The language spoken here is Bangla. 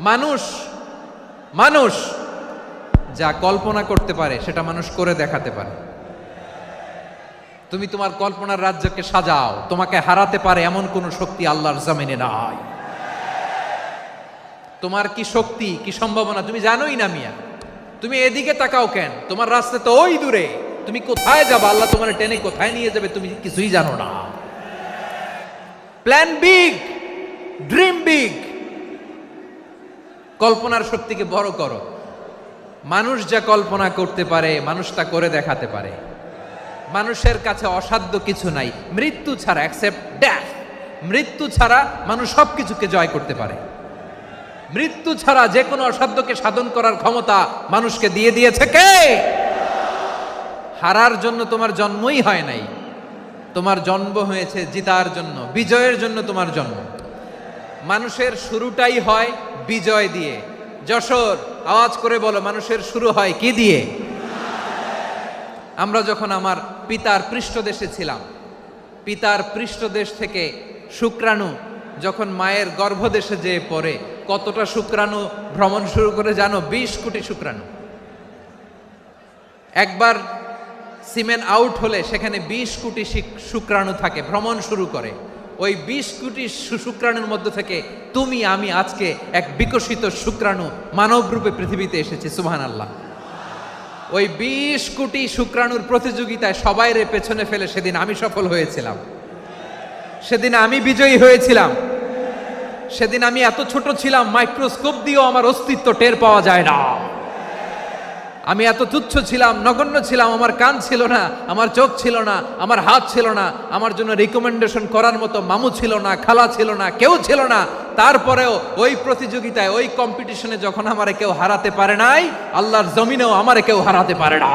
মানুষ মানুষ যা কল্পনা করতে পারে সেটা মানুষ করে দেখাতে পারে। তুমি তোমার কল্পনার রাজ্যকে সাজাও, তোমাকে হারাতে পারে এমন কোন শক্তি আল্লাহর জমিনে নাই। তোমার কি শক্তি, কি সম্ভাবনা তুমি জানোই না মিয়া। তুমি এদিকে তাকাও কেন? তোমার রাস্তা তো ওই দূরে। তুমি কোথায় যাবে, আল্লাহ তোমার টেনে কোথায় নিয়ে যাবে তুমি কিছুই জানো না। প্ল্যান বিগ, ড্রিম বিগ, কল্পনার শক্তিকে বড় করো। মানুষ যা কল্পনা করতে পারে মানুষ তা করে দেখাতে পারে। মানুষের কাছে অসাধ্য কিছু নাই মৃত্যু ছাড়া, অ্যাকসেপ্ট ডেথ। মৃত্যু ছাড়া মানুষ সবকিছুকে জয় করতে পারে। মৃত্যু ছাড়া যে কোনো অসাধ্যকে সাধন করার ক্ষমতা মানুষকে দিয়ে দিয়েছে কে? হারার জন্য তোমার জন্মই হয় নাই, তোমার জন্ম হয়েছে জিতার জন্য, বিজয়ের জন্য তোমার জন্ম। মানুষের শুরুটাই হয় বিজয় দিয়ে। যশোর আওয়াজ করে বলো, মানুষের শুরু হয় কি দিয়ে? আমরা যখন আমার পিতার পৃষ্ঠদেশে ছিলাম, পিতার পৃষ্ঠদেশ থেকে শুক্রাণু যখন মায়ের গর্ভদেশে যেয়ে পড়ে, কতটা শুক্রাণু ভ্রমণ শুরু করে জানো? 20 কোটি শুক্রাণু। একবার সিমেন আউট হলে সেখানে 20 কোটি শুক্রাণু থাকে, ভ্রমণ শুরু করে। ওই 20 কোটি শুক্রাণুর মধ্য থেকে তুমি আমি আজকে এক বিকশিত শুক্রাণু মানব রূপে পৃথিবীতে এসেছি। সুবহানাল্লাহ। ওই 20 কোটি শুক্রাণুর প্রতিযোগিতায় সবাইরে পেছনে ফেলে সেদিন আমি সফল হয়েছিলাম, সেদিন আমি বিজয়ী হয়েছিলাম। সেদিন আমি এত ছোট ছিলাম মাইক্রোস্কোপ দিয়েও আমার অস্তিত্ব টের পাওয়া যায় না। আমি এত তুচ্ছ ছিলাম, নগণ্য ছিলাম। আমার কান ছিল না, আমার চোখ ছিল না, আমার হাত ছিল না, আমার জন্য রিকমেন্ডেশন করার মতো মামু ছিল না, খালা ছিল না, কেউ ছিল না। তারপরেও ওই প্রতিযোগিতায়, ওই কম্পিটিশনে যখন আমারে কেউ হারাতে পারে নাই, আল্লাহর জমিনেও আমারে কেউ হারাতে পারে না।